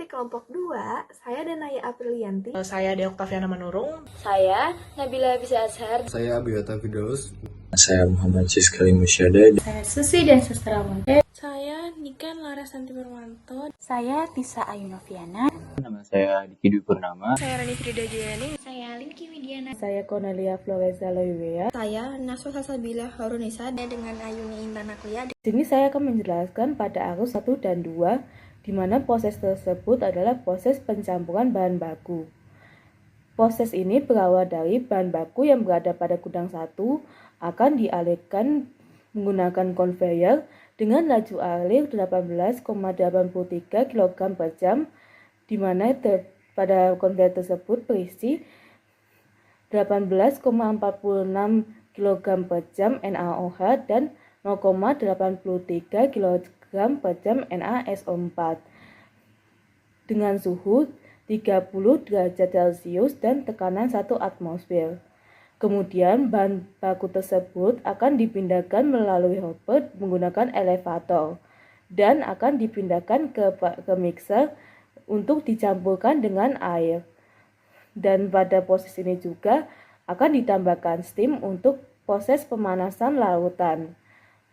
kelompok 2, saya Danaya Aprilianti. Saya Dea Oktaviana Manurung. Saya Nabila Bisa Azhar. Saya Abiyata Firdaus. Saya Muhammad Siskali Musyada. Saya Susi dan Sastrawan. Saya Niken Larasanti Purwanto. Saya Tisa Ayu Noviana. Nama saya Diki Dwi Purnama. Saya Rani Frida Jayani. Saya Linky Widiana. Saya Cornelia Floreza Loiwea. Saya Naswa Salsabila Harunisa. Dengan Ayuni Intan Aklia. Di sini saya akan menjelaskan pada arus 1 dan 2, di mana proses tersebut adalah proses pencampuran bahan baku. Proses ini berawal dari bahan baku yang berada pada gudang 1 akan dialirkan menggunakan konveyor dengan laju alir 18,83 kg per jam, di mana pada konveyor tersebut berisi 18,46 kg per jam NaOH dan 0,83 kg per jam NaSO4 dengan suhu 30 derajat Celcius dan tekanan 1 atmosfer. Kemudian bahan baku tersebut akan dipindahkan melalui hopper menggunakan elevator dan akan dipindahkan ke mixer untuk dicampurkan dengan air. Dan pada proses ini juga akan ditambahkan steam untuk proses pemanasan larutan.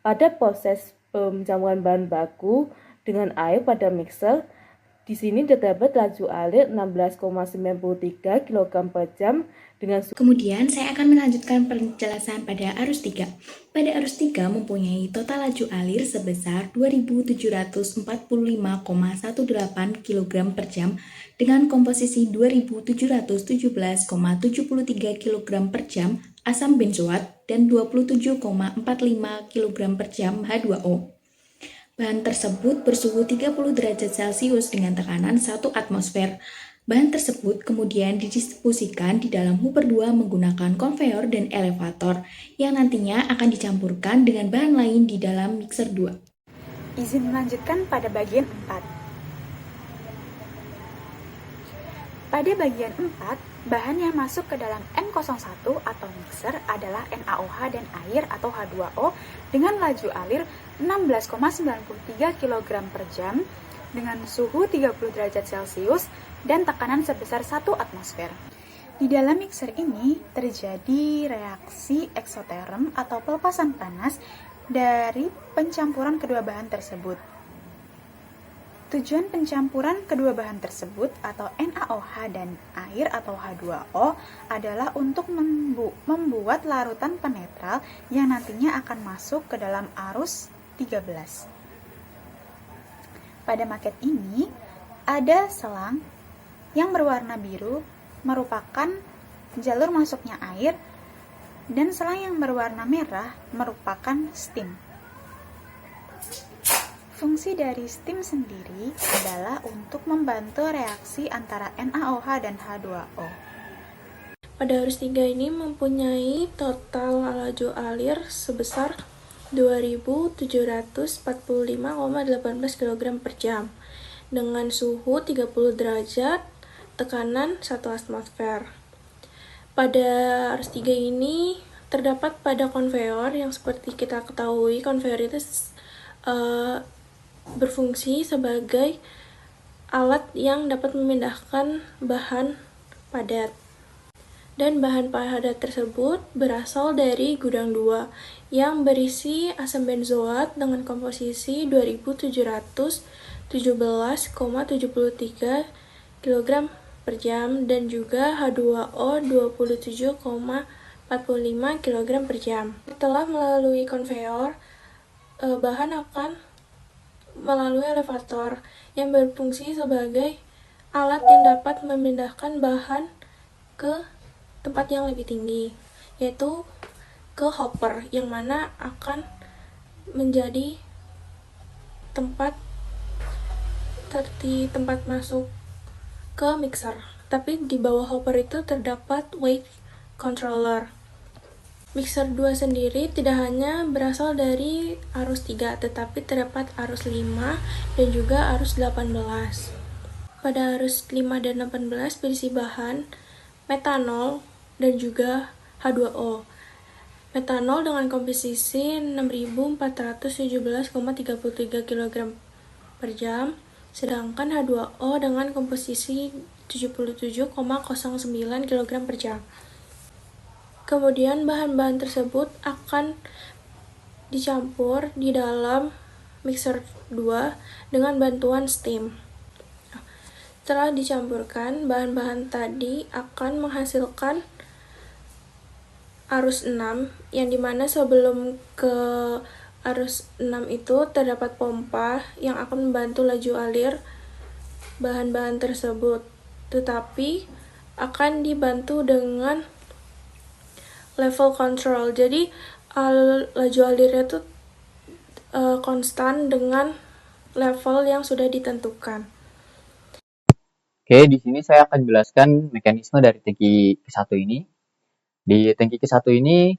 Pada proses pencampuran bahan baku dengan air pada mixer, di sini terdapat laju alir 16,93 kg per jam dengan Kemudian saya akan melanjutkan penjelasan pada arus 3. Pada arus 3 mempunyai total laju alir sebesar 2745,18 kg per jam dengan komposisi 2717,73 kg per jam asam benzoat dan 27,45 kg per jam H2O. Bahan tersebut bersuhu 30 derajat Celcius dengan tekanan 1 atmosfer. Bahan tersebut kemudian didistribusikan di dalam hopper 2 menggunakan konveyor dan elevator yang nantinya akan dicampurkan dengan bahan lain di dalam mixer 2. Izin melanjutkan pada bagian 4. Pada bagian 4, bahan yang masuk ke dalam N01 atau mixer adalah NaOH dan air atau H2O dengan laju alir 16,93 kg per jam dengan suhu 30 derajat Celcius dan tekanan sebesar 1 atmosfer. Di dalam mixer ini terjadi reaksi eksoterm atau pelepasan panas dari pencampuran kedua bahan tersebut. Tujuan pencampuran kedua bahan tersebut atau NaOH dan air atau H2O adalah untuk membuat larutan penetral yang nantinya akan masuk ke dalam arus 13. Pada maket ini ada selang yang berwarna biru merupakan jalur masuknya air dan selang yang berwarna merah merupakan steam. Fungsi dari steam sendiri adalah untuk membantu reaksi antara NaOH dan H2O. Pada arus 3 ini mempunyai total laju alir sebesar 2745,18 kg per jam dengan suhu 30 derajat, tekanan 1 atmosfer. Pada arus 3 ini terdapat pada konveyor yang seperti kita ketahui konveyor itu berfungsi sebagai alat yang dapat memindahkan bahan padat. Dan bahan padat tersebut berasal dari gudang 2 yang berisi asam benzoat dengan komposisi 2717,73 kg per jam dan juga H2O 27,45 kg per jam. Setelah melalui konveyor, bahan akan melalui elevator yang berfungsi sebagai alat yang dapat memindahkan bahan ke tempat yang lebih tinggi, yaitu ke hopper, yang mana akan menjadi tempat masuk ke mixer. Tapi di bawah hopper itu terdapat weight controller. Mixer 2 sendiri tidak hanya berasal dari arus 3, tetapi terdapat arus 5 dan juga arus 18. Pada arus 5 dan 18 berisi bahan metanol dan juga H2O. Metanol dengan komposisi 6.417,33 kg per jam, sedangkan H2O dengan komposisi 77,09 kg per jam. Kemudian bahan-bahan tersebut akan dicampur di dalam mixer 2 dengan bantuan steam. Setelah dicampurkan, bahan-bahan tadi akan menghasilkan arus 6, yang dimana sebelum ke arus 6 itu terdapat pompa yang akan membantu laju alir bahan-bahan tersebut, tetapi akan dibantu dengan level control. Jadi laju alirnya itu konstan dengan level yang sudah ditentukan. Oke, di sini saya akan jelaskan mekanisme dari tangki ke-1 ini. Di tangki ke-1 ini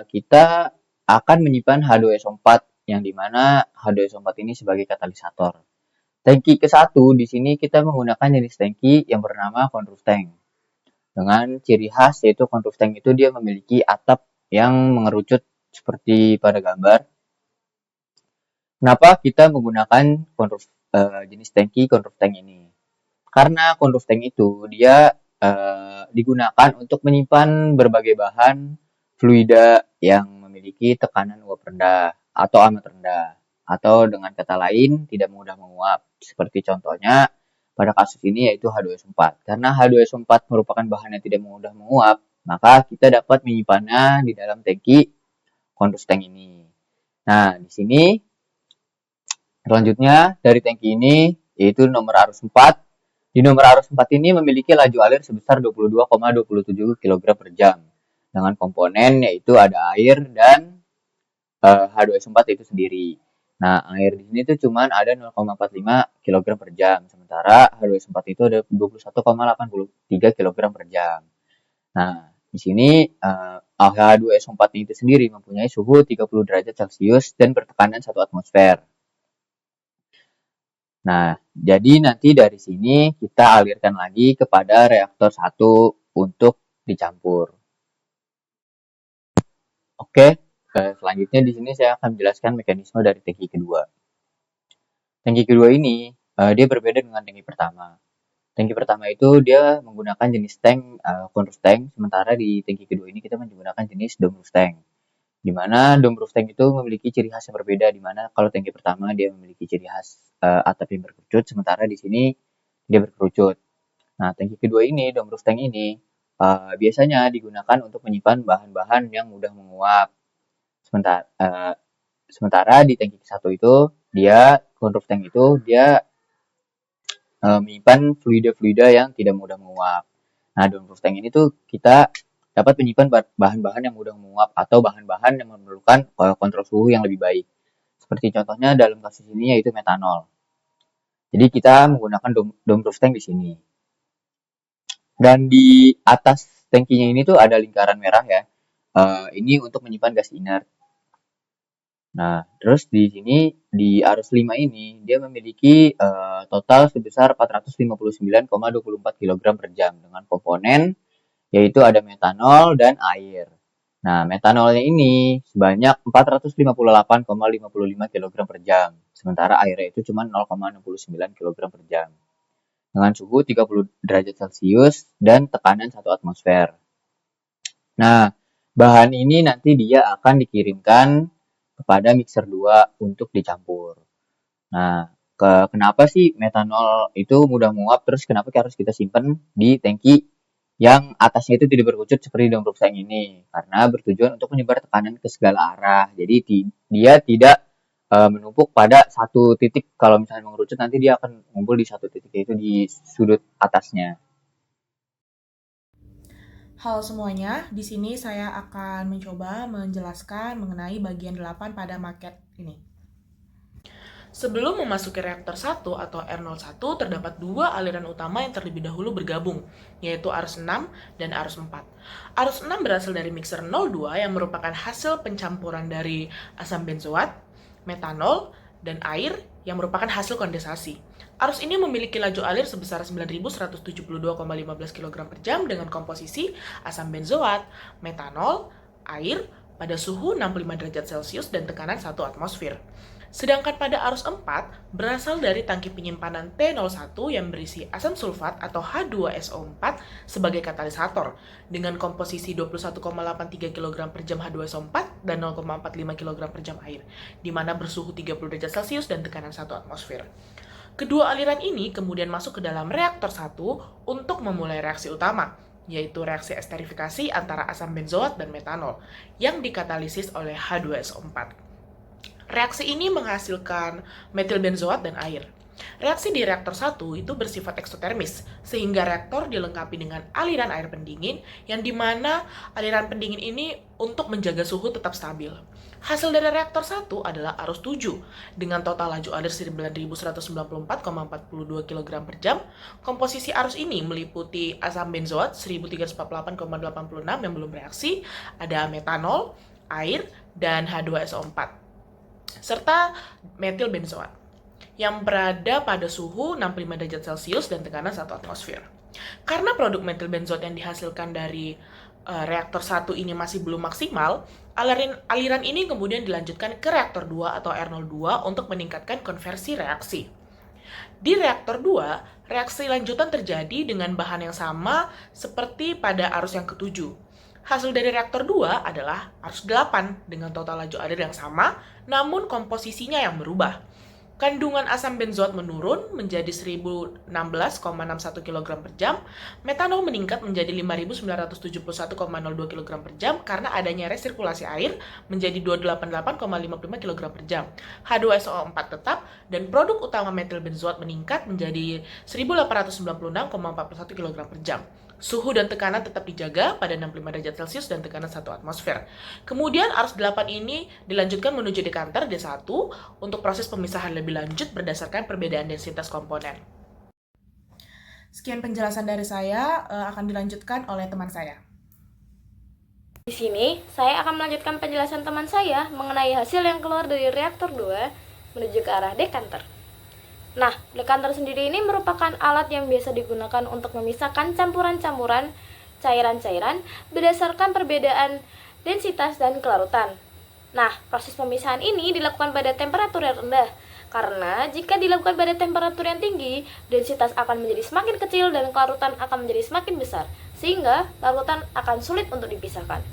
kita akan menyimpan H2SO4 yang dimana H2SO4 ini sebagai katalisator. Tangki ke-1 di sini kita menggunakan jenis tangki yang bernama Conroe tank. Dengan ciri khas yaitu Conroe tank itu dia memiliki atap yang mengerucut seperti pada gambar. Kenapa kita menggunakan jenis tangki Conroe tank ini? Karena Conroe tank itu dia digunakan untuk menyimpan berbagai bahan fluida yang memiliki tekanan uap rendah atau amat rendah, atau dengan kata lain tidak mudah menguap. Seperti contohnya pada kasus ini yaitu H2SO4. Karena H2SO4 merupakan bahan yang tidak mudah menguap, maka kita dapat menyimpannya di dalam tangki Conroe tank ini. Nah, di sini selanjutnya dari tangki ini yaitu nomor arus 4. Di nomor arus 4 ini memiliki laju alir sebesar 22,27 kg per jam dengan komponen yaitu ada air dan H2SO4 itu sendiri. Nah, air di sini tuh cuman ada 0,45 kg per jam, sementara H2SO4 itu ada 21,83 kg per jam. Nah, di sini H2SO4 itu sendiri mempunyai suhu 30 derajat Celcius dan bertekanan 1 atmosfer. Nah, jadi nanti dari sini kita alirkan lagi kepada reaktor 1 untuk dicampur. Oke, selanjutnya di sini saya akan menjelaskan mekanisme dari tangki kedua. Tangki kedua ini dia berbeda dengan tangki pertama. Tangki pertama itu dia menggunakan jenis tank Conroe tank, sementara di tangki kedua ini kita menggunakan jenis Domrose tank. Di mana Domrose tank itu memiliki ciri khas yang berbeda, di mana kalau tangki pertama dia memiliki ciri khas atap yang berkerucut, sementara di sini dia berkerucut. Nah, tangki kedua ini, Domrose tank ini, biasanya digunakan untuk menyimpan bahan-bahan yang mudah menguap. Sementara di tangki satu itu, Conroe tank itu dia menyimpan fluida-fluida yang tidak mudah menguap. Nah, Domrose tank ini tuh kita dapat menyimpan bahan-bahan yang mudah menguap atau bahan-bahan yang memerlukan kontrol suhu yang lebih baik. Seperti contohnya dalam kasus ini yaitu metanol. Jadi kita menggunakan Domrose tank di sini. Dan di atas tangkinya ini tuh ada lingkaran merah ya. Ini untuk menyimpan gas inert. Nah, terus di sini di arus 5 ini dia memiliki total sebesar 459,24 kg per jam dengan komponen yaitu ada metanol dan air. Nah, metanolnya ini sebanyak 458,55 kg per jam, sementara airnya itu cuma 0,69 kg per jam. Dengan suhu 30 derajat Celcius dan tekanan 1 atmosfer. Nah, bahan ini nanti dia akan dikirimkan kepada mixer 2 untuk dicampur. Nah, kenapa sih metanol itu mudah menguap, terus kenapa harus kita simpan di tangki yang atasnya itu tidak berkerucut seperti Domrose tank ini? Karena bertujuan untuk menyebar tekanan ke segala arah. Jadi dia tidak menumpuk pada satu titik. Kalau misalnya mengerucut nanti dia akan ngumpul di satu titik, yaitu di sudut atasnya. Halo semuanya, di sini saya akan mencoba menjelaskan mengenai bagian 8 pada maket ini. Sebelum memasuki reaktor 1 atau R01, terdapat dua aliran utama yang terlebih dahulu bergabung, yaitu arus 6 dan arus 4. Arus 6 berasal dari mixer 02 yang merupakan hasil pencampuran dari asam benzoat, metanol, dan air yang merupakan hasil kondensasi. Arus ini memiliki laju alir sebesar 9.172,15 kg per jam dengan komposisi asam benzoat, metanol, air pada suhu 65 derajat Celcius dan tekanan 1 atmosfer. Sedangkan pada arus 4 berasal dari tangki penyimpanan T01 yang berisi asam sulfat atau H2SO4 sebagai katalisator dengan komposisi 21,83 kg per jam H2SO4 dan 0,45 kg per jam air, di mana bersuhu 30 derajat Celcius dan tekanan 1 atmosfer. Kedua aliran ini kemudian masuk ke dalam reaktor 1 untuk memulai reaksi utama, yaitu reaksi esterifikasi antara asam benzoat dan metanol yang dikatalisis oleh H2SO4. Reaksi ini menghasilkan metil benzoat dan air. Reaksi di reaktor 1 itu bersifat eksotermis, sehingga reaktor dilengkapi dengan aliran air pendingin, yang dimana aliran pendingin ini untuk menjaga suhu tetap stabil. Hasil dari reaktor 1 adalah arus 7, dengan total laju alir 9194,42 kg per jam. Komposisi arus ini meliputi asam benzoat 1348,86 yang belum reaksi, ada metanol, air, dan H2SO4. Serta metil benzoat yang berada pada suhu 65 derajat Celcius dan tekanan 1 atmosfer. Karena produk metil benzoat yang dihasilkan dari reaktor 1 ini masih belum maksimal, aliran ini kemudian dilanjutkan ke reaktor 2 atau R02 untuk meningkatkan konversi reaksi. Di reaktor 2, reaksi lanjutan terjadi dengan bahan yang sama seperti pada arus yang ketujuh. Hasil dari reaktor 2 adalah arus 8 dengan total laju alir yang sama, namun komposisinya yang berubah. Kandungan asam benzoat menurun menjadi 1016,61 kg per jam, metanol meningkat menjadi 5971,02 kg per jam karena adanya resirkulasi air menjadi 288,55 kg per jam. H2SO4 tetap dan produk utama metil benzoat meningkat menjadi 1896,41 kg per jam. Suhu dan tekanan tetap dijaga pada 65 derajat Celcius dan tekanan 1 atmosfer. Kemudian arus 8 ini dilanjutkan menuju dekanter D1 untuk proses pemisahan lebih lanjut berdasarkan perbedaan densitas komponen. Sekian penjelasan dari saya, akan dilanjutkan oleh teman saya. Di sini, saya akan melanjutkan penjelasan teman saya mengenai hasil yang keluar dari reaktor 2 menuju ke arah dekanter. Nah, dekanter sendiri ini merupakan alat yang biasa digunakan untuk memisahkan campuran-campuran cairan-cairan berdasarkan perbedaan densitas dan kelarutan. Nah, proses pemisahan ini dilakukan pada temperatur yang rendah, karena jika dilakukan pada temperatur yang tinggi, densitas akan menjadi semakin kecil dan kelarutan akan menjadi semakin besar, sehingga larutan akan sulit untuk dipisahkan.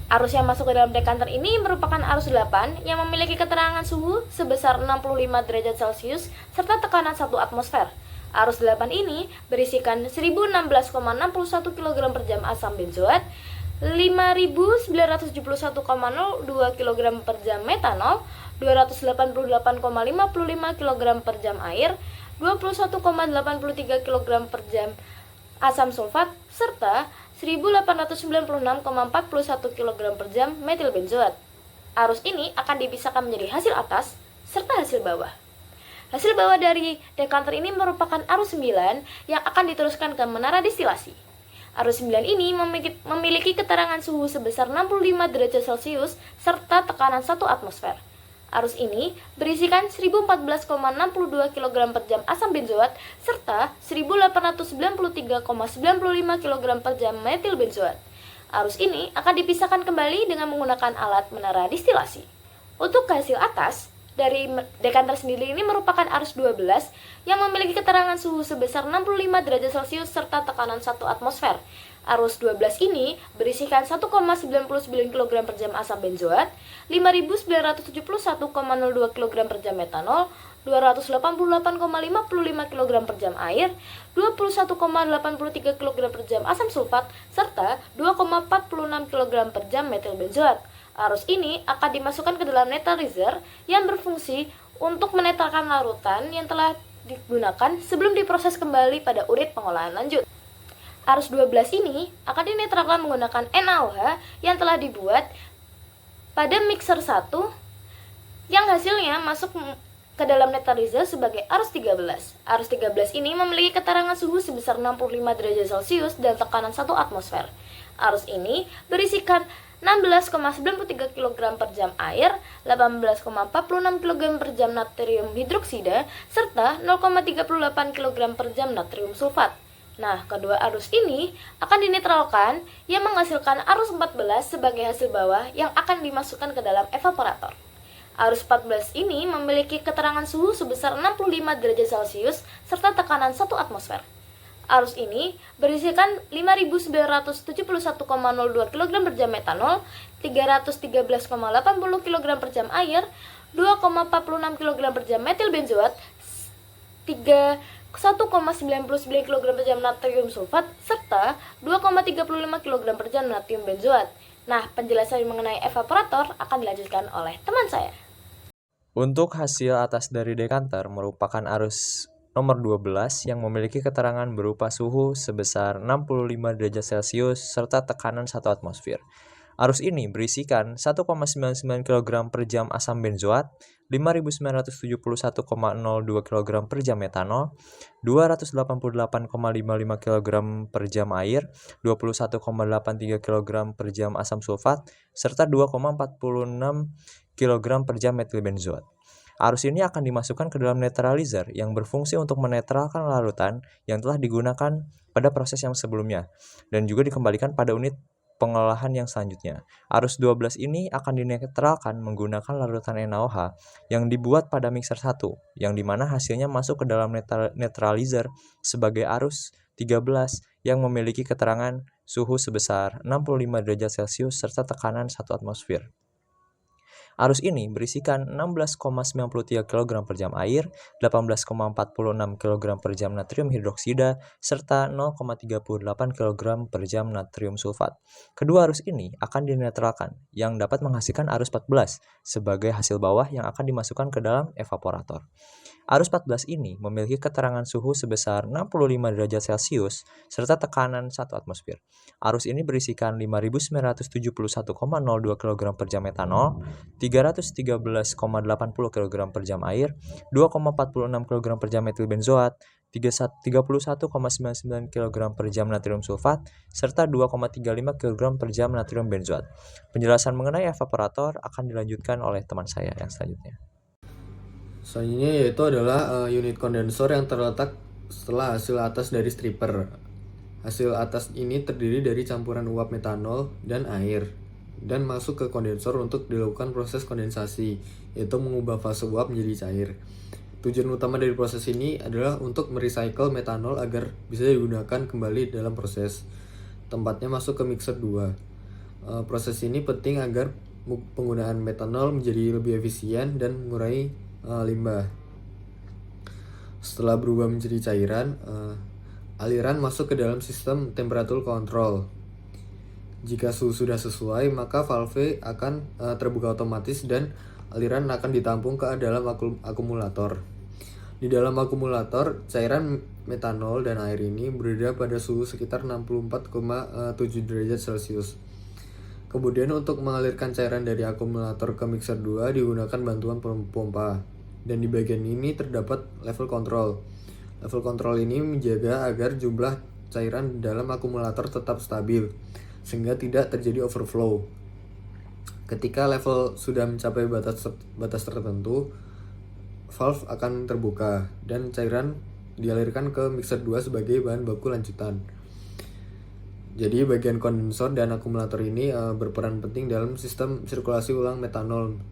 Arus yang masuk ke dalam dekanter ini merupakan arus 8 yang memiliki keterangan suhu sebesar 65 derajat Celcius serta tekanan 1 atmosfer. Arus 8 ini berisikan 1016,61 kg per jam asam benzoat, 5971,02 kg per jam metanol, 288,55 kg per jam air, 21,83 kg per jam asam sulfat, serta 1896,41 kg per jam metil benzoat. Arus ini akan dipisahkan menjadi hasil atas serta hasil bawah. Hasil bawah dari dekanter ini merupakan arus 9 yang akan diteruskan ke menara destilasi. Arus 9 ini memiliki keterangan suhu sebesar 65 derajat Celcius serta tekanan 1 atmosfer. Arus ini berisikan 1014,62 kg per jam asam benzoat serta 1893,95 kg per jam metil benzoat. Arus ini akan dipisahkan kembali dengan menggunakan alat menara destilasi. Untuk hasil atas, dari dekanter sendiri ini merupakan arus 12 yang memiliki keterangan suhu sebesar 65 derajat Celcius serta tekanan 1 atmosfer. Arus 12 ini berisikan 1,99 kg per jam asam benzoat, 5.971,02 kg per jam metanol, 288,55 kg per jam air, 21,83 kg per jam asam sulfat, serta 2,46 kg per jam metil benzoat. Arus ini akan dimasukkan ke dalam netralizer yang berfungsi untuk menetralkan larutan yang telah digunakan sebelum diproses kembali pada urit pengolahan lanjut. Arus 12 ini akan dinetralkan menggunakan NaOH yang telah dibuat pada mixer 1 yang hasilnya masuk ke dalam netralizer sebagai arus 13. Arus 13 ini memiliki keterangan suhu sebesar 65 derajat Celcius dan tekanan 1 atmosfer. Arus ini berisikan 16,93 kg per jam air, 18,46 kg per jam natrium hidroksida, serta 0,38 kg per jam natrium sulfat. Nah, kedua arus ini akan dinetralkan yang menghasilkan arus 14 sebagai hasil bawah yang akan dimasukkan ke dalam evaporator. Arus 14 ini memiliki keterangan suhu sebesar 65 derajat Celcius serta tekanan 1 atmosfer. Arus ini berisikan 5.971,02 kg per jam metanol, 313,80 kg per jam air, 2,46 kg per jam metil benzoat, 1,99 kg per jam natrium sulfat, serta 2,35 kg per jam natrium benzoat. Nah, penjelasan mengenai evaporator akan dilanjutkan oleh teman saya. Untuk hasil atas dari dekanter merupakan arus nomor 12 yang memiliki keterangan berupa suhu sebesar 65 derajat Celcius serta tekanan 1 atmosfer. Arus ini berisikan 1,99 kg per jam asam benzoat, 5.971,02 kg per jam metanol, 288,55 kg per jam air, 21,83 kg per jam asam sulfat, serta 2,46 kg per jam metil benzoat. Arus ini akan dimasukkan ke dalam netralizer yang berfungsi untuk menetralkan larutan yang telah digunakan pada proses yang sebelumnya dan juga dikembalikan pada unit pengolahan yang selanjutnya. Arus 12 ini akan dinetralkan menggunakan larutan NaOH yang dibuat pada mixer 1, yang dimana hasilnya masuk ke dalam netralizer sebagai arus 13 yang memiliki keterangan suhu sebesar 65 derajat Celcius serta tekanan 1 atmosfer. Arus ini berisikan 16,93 kg per jam air, 18,46 kg per jam natrium hidroksida, serta 0,38 kg per jam natrium sulfat. Kedua arus ini akan dinetralkan, yang dapat menghasilkan arus 14 sebagai hasil bawah yang akan dimasukkan ke dalam evaporator. Arus 14 ini memiliki keterangan suhu sebesar 65 derajat Celcius serta tekanan 1 atmosfer. Arus ini berisikan 5.971,02 kg per jam metanol, 313,80 kg per jam air, 2,46 kg per jam metil benzoat, 31,99 kg per jam natrium sulfat, serta 2,35 kg per jam natrium benzoat. Penjelasan mengenai evaporator akan dilanjutkan oleh teman saya yang selanjutnya. Selanjutnya yaitu adalah unit kondensor yang terletak setelah hasil atas dari stripper. Hasil atas ini terdiri dari campuran uap metanol dan air dan masuk ke kondensor untuk dilakukan proses kondensasi, yaitu mengubah fase uap menjadi cair. Tujuan utama dari proses ini adalah untuk merecycle metanol agar bisa digunakan kembali dalam proses. Tempatnya masuk ke mixer 2. Proses ini penting agar penggunaan metanol menjadi lebih efisien dan mengurangi limbah. Setelah berubah menjadi cairan, aliran masuk ke dalam sistem temperature control. Jika suhu sudah sesuai, maka valve akan terbuka otomatis dan aliran akan ditampung ke dalam akumulator. Di dalam akumulator, cairan metanol dan air ini berada pada suhu sekitar 64,7 derajat Celcius. Kemudian untuk mengalirkan cairan dari akumulator ke mixer 2 digunakan bantuan pompa. Dan di bagian ini terdapat level control. Level control ini menjaga agar jumlah cairan dalam akumulator tetap stabil, sehingga tidak terjadi overflow. Ketika level sudah mencapai batas tertentu, valve akan terbuka dan cairan dialirkan ke mixer 2 sebagai bahan baku lanjutan. Jadi bagian kondensor dan akumulator ini berperan penting dalam sistem sirkulasi ulang metanol,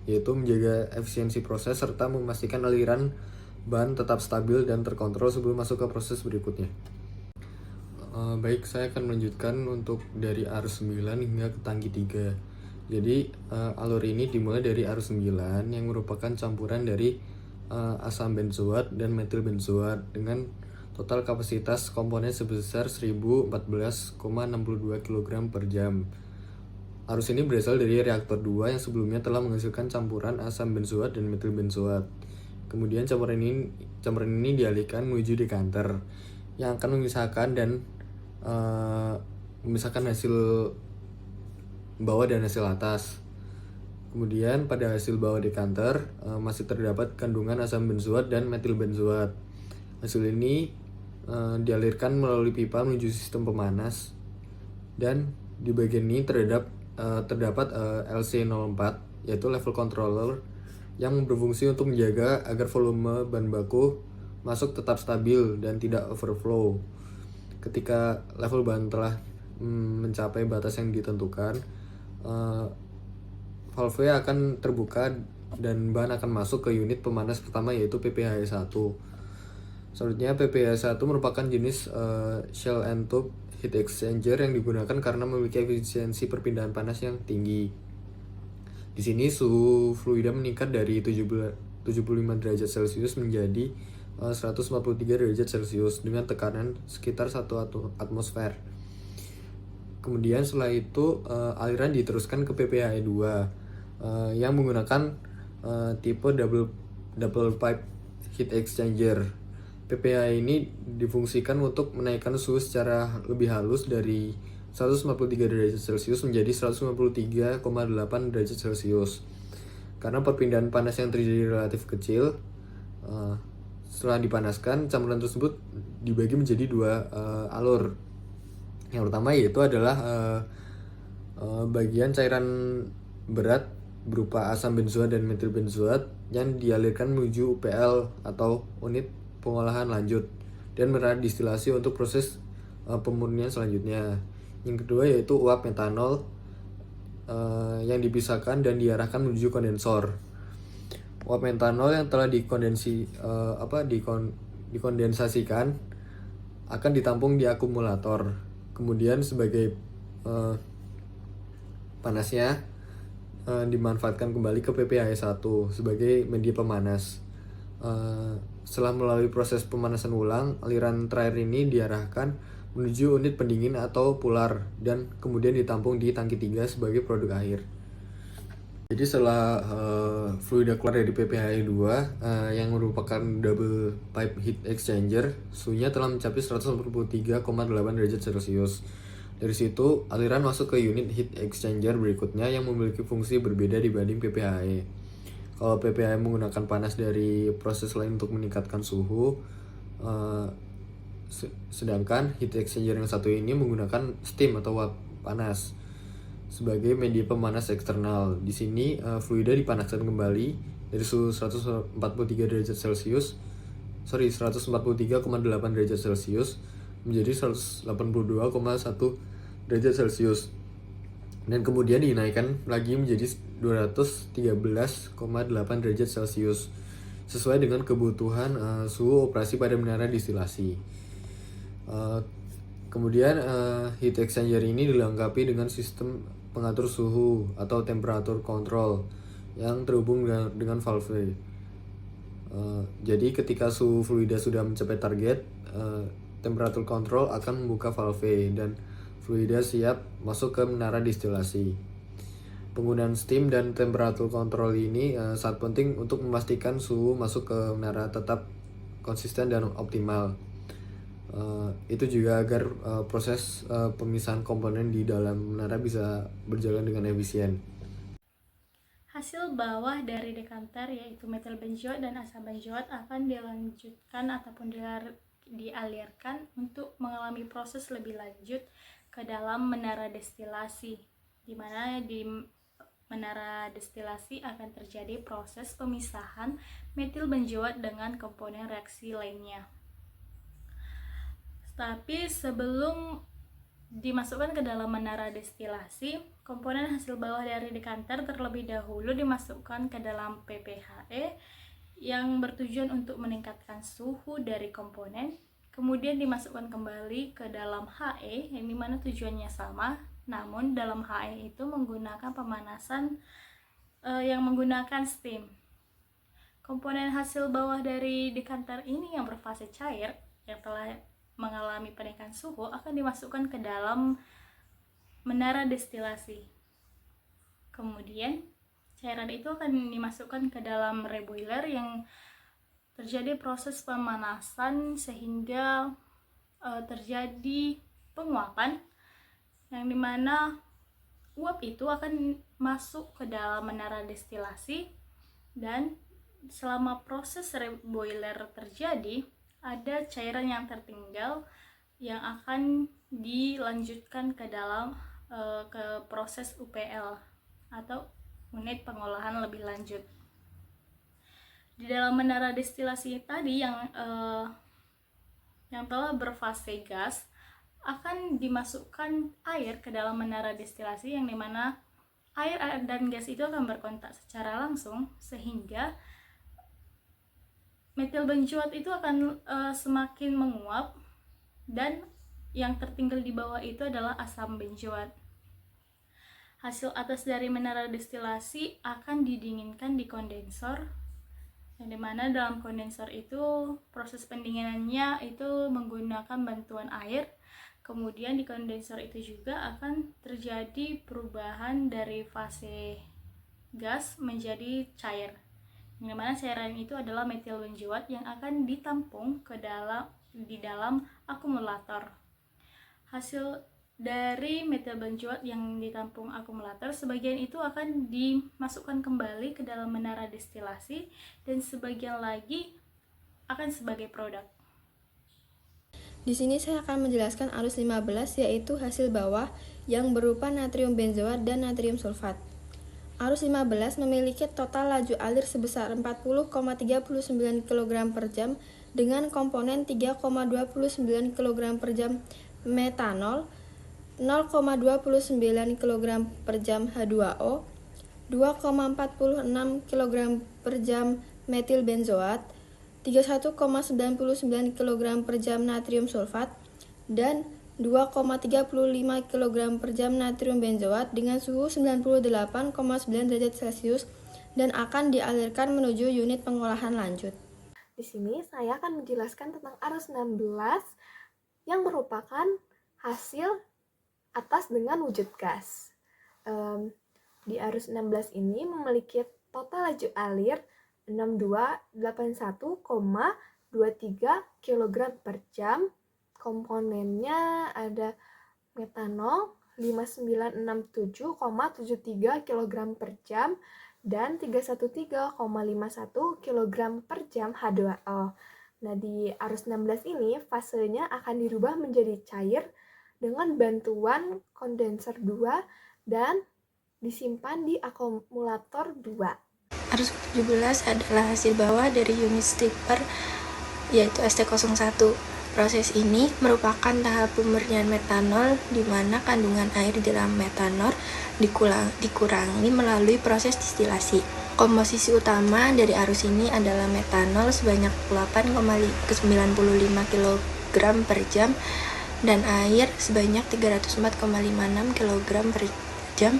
yaitu menjaga efisiensi proses serta memastikan aliran bahan tetap stabil dan terkontrol sebelum masuk ke proses berikutnya. Baik, saya akan melanjutkan untuk dari arus 9 hingga ke tangki 3. Jadi alur ini dimulai dari arus 9 yang merupakan campuran dari asam benzoat dan metil benzoat dengan total kapasitas komponen sebesar 1014,62 kg per jam. Arus ini berasal dari reaktor 2 yang sebelumnya telah menghasilkan campuran asam benzoat dan metil benzoat. Kemudian campuran ini dialihkan menuju dekanter yang akan memisahkan hasil bawah dan hasil atas. Kemudian pada hasil bawah dekanter masih terdapat kandungan asam benzoat dan metil benzoat. Hasil ini dialirkan melalui pipa menuju sistem pemanas, dan di bagian ini terdapat LC04, yaitu level controller yang berfungsi untuk menjaga agar volume bahan baku masuk tetap stabil dan tidak overflow. Ketika level bahan telah mencapai batas yang ditentukan, valve akan terbuka dan bahan akan masuk ke unit pemanas pertama yaitu PPH1. Selanjutnya PPH1 merupakan jenis shell and tube heat exchanger yang digunakan karena memiliki efisiensi perpindahan panas yang tinggi. Di sini suhu fluida meningkat dari 75 derajat Celcius menjadi 143 derajat Celcius dengan tekanan sekitar 1 atmosfer. Kemudian setelah itu aliran diteruskan ke PPH2 yang menggunakan tipe double pipe heat exchanger. PPH ini difungsikan untuk menaikkan suhu secara lebih halus dari 153 derajat Celcius menjadi 153,8 derajat Celcius. Karena perpindahan panas yang terjadi relatif kecil, setelah dipanaskan, campuran tersebut dibagi menjadi dua alur. Yang pertama yaitu adalah bagian cairan berat berupa asam benzoat dan metil benzoat yang dialirkan menuju UPL atau unit pengolahan lanjut dan menara distilasi untuk proses pemurnian selanjutnya. Yang kedua yaitu uap metanol yang dipisahkan dan diarahkan menuju kondensor. Uap metanol yang telah dikondensasikan akan ditampung di akumulator. Kemudian sebagai panasnya dimanfaatkan kembali ke PPH1 sebagai media pemanas. Setelah melalui proses pemanasan ulang, aliran terakhir ini diarahkan menuju unit pendingin atau pular dan kemudian ditampung di tangki 3 sebagai produk akhir. Jadi setelah fluida keluar dari PPH2 yang merupakan double pipe heat exchanger, suhunya telah mencapai 143,8 derajat Celcius. Dari situ, aliran masuk ke unit heat exchanger berikutnya yang memiliki fungsi berbeda dibanding PPH. Kalau PPH menggunakan panas dari proses lain untuk meningkatkan suhu, sedangkan heat exchanger yang satu ini menggunakan steam atau uap panas sebagai media pemanas eksternal. Di sini fluida dipanaskan kembali dari suhu 143,8 derajat Celcius menjadi 182,1 derajat Celcius dan kemudian dinaikkan lagi menjadi 213,8 derajat Celcius sesuai dengan kebutuhan suhu operasi pada menara distilasi. Kemudian heat exchanger ini dilengkapi dengan sistem pengatur suhu atau temperature control yang terhubung dengan valve. Jadi ketika suhu fluida sudah mencapai target, temperature control akan membuka valve dan fluida siap masuk ke menara distilasi. Penggunaan steam dan temperature control ini sangat penting untuk memastikan suhu masuk ke menara tetap konsisten dan optimal. Itu juga agar proses pemisahan komponen di dalam menara bisa berjalan dengan efisien. Hasil bawah dari dekanter yaitu metil benzoat dan asam benzoat akan dilanjutkan ataupun dialirkan untuk mengalami proses lebih lanjut ke dalam menara destilasi, di mana di menara destilasi akan terjadi proses pemisahan metil benzoat dengan komponen reaksi lainnya. Tapi sebelum dimasukkan ke dalam menara destilasi, komponen hasil bawah dari dekanter terlebih dahulu dimasukkan ke dalam PPHE yang bertujuan untuk meningkatkan suhu dari komponen, kemudian dimasukkan kembali ke dalam HE yang dimana tujuannya sama, namun dalam HE itu menggunakan pemanasan yang menggunakan steam. Komponen hasil bawah dari dekanter ini yang berfase cair yang telah mengalami penaikan suhu akan dimasukkan ke dalam menara destilasi. Kemudian cairan itu akan dimasukkan ke dalam reboiler yang terjadi proses pemanasan sehingga terjadi penguapan yang dimana uap itu akan masuk ke dalam menara destilasi dan selama proses reboiler terjadi ada cairan yang tertinggal yang akan dilanjutkan ke dalam ke proses UPL atau unit pengolahan lebih lanjut. Di dalam menara destilasi tadi yang telah berfase gas akan dimasukkan air ke dalam menara destilasi yang dimana air dan gas itu akan berkontak secara langsung, sehingga metil benzoat itu akan semakin menguap, dan yang tertinggal di bawah itu adalah asam benzoat. Hasil atas dari menara destilasi akan didinginkan di kondensor, yang dimana dalam kondensor itu proses pendinginannya itu menggunakan bantuan air. Kemudian di kondensor itu juga akan terjadi perubahan dari fase gas menjadi cair, yang dimana cairan itu adalah metil benzoat yang akan ditampung di dalam akumulator. Hasil dari metil benzoat yang ditampung akumulator, sebagian itu akan dimasukkan kembali ke dalam menara destilasi, dan sebagian lagi akan sebagai produk. Di sini saya akan menjelaskan arus 15, yaitu hasil bawah yang berupa natrium benzoat dan natrium sulfat. Arus 15 memiliki total laju alir sebesar 40,39 kg per jam dengan komponen 3,29 kg per jam metanol, 0,29 kg per jam H2O, 2,46 kg per jam metil benzoat, 31,99 kg per jam natrium sulfat, dan 2,35 kg per jam natrium benzoat dengan suhu 98,9 derajat Celcius dan akan dialirkan menuju unit pengolahan lanjut. Di sini saya akan menjelaskan tentang arus 16 yang merupakan hasil atas dengan wujud gas. Di arus 16 ini memiliki total laju alir 6281,23 kg per jam. Komponennya ada metanol 5967,73 kg per jam dan 313,51 kg per jam H2O. Nah, di arus 16 ini fasenya akan dirubah menjadi cair dengan bantuan kondensor 2 dan disimpan di akumulator 2. Arus 17 adalah hasil bawah dari unit stripper, yaitu ST01. Proses ini merupakan tahap pemurnian metanol di mana kandungan air di dalam metanol dikurangi melalui proses distilasi. Komposisi utama dari arus ini adalah metanol sebanyak 8,95 kg per jam dan air sebanyak 304,56 kg per jam.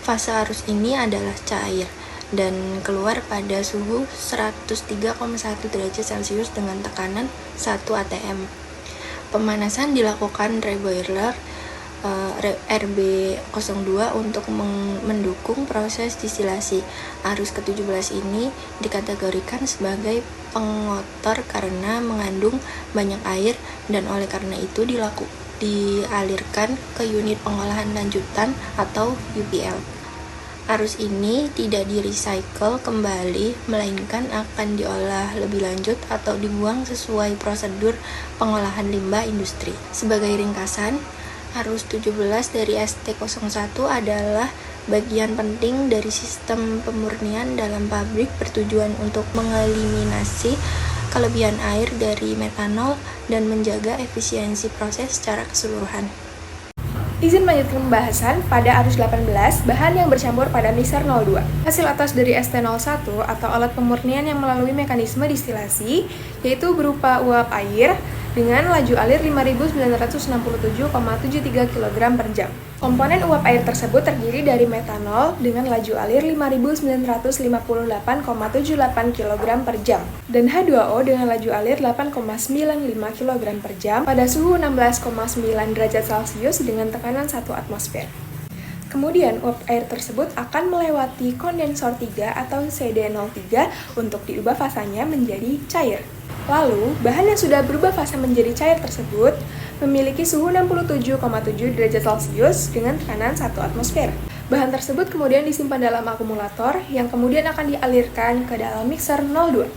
Fase arus ini adalah cair dan keluar pada suhu 103,1 derajat Celcius dengan tekanan 1 atm. Pemanasan dilakukan reboiler RB02 untuk mendukung proses distilasi. Arus ke-17 ini dikategorikan sebagai pengotor karena mengandung banyak air dan oleh karena itu dialirkan ke unit pengolahan lanjutan atau UPL. Arus ini tidak di-recycle kembali, melainkan akan diolah lebih lanjut atau dibuang sesuai prosedur pengolahan limbah industri. Sebagai ringkasan, arus 17 dari ST01 adalah bagian penting dari sistem pemurnian dalam pabrik bertujuan untuk mengeliminasi kelebihan air dari metanol dan menjaga efisiensi proses secara keseluruhan. Izin melanjutkan pembahasan pada arus 18, bahan yang bercampur pada mixer 02. Hasil atas dari ST01 atau alat pemurnian yang melalui mekanisme distilasi, yaitu berupa uap air dengan laju alir 5.967,73 kg per jam. Komponen uap air tersebut terdiri dari metanol dengan laju alir 5.958,78 kg per jam dan H2O dengan laju alir 8,95 kg per jam pada suhu 16,9 derajat Celcius dengan tekanan 1 atmosfer. Kemudian uap air tersebut akan melewati kondensor 3 atau CD03 untuk diubah fasanya menjadi cair. Lalu, bahan yang sudah berubah fasa menjadi cair tersebut memiliki suhu 67,7 derajat Celcius dengan tekanan 1 atmosfer. Bahan tersebut kemudian disimpan dalam akumulator yang kemudian akan dialirkan ke dalam mixer 02.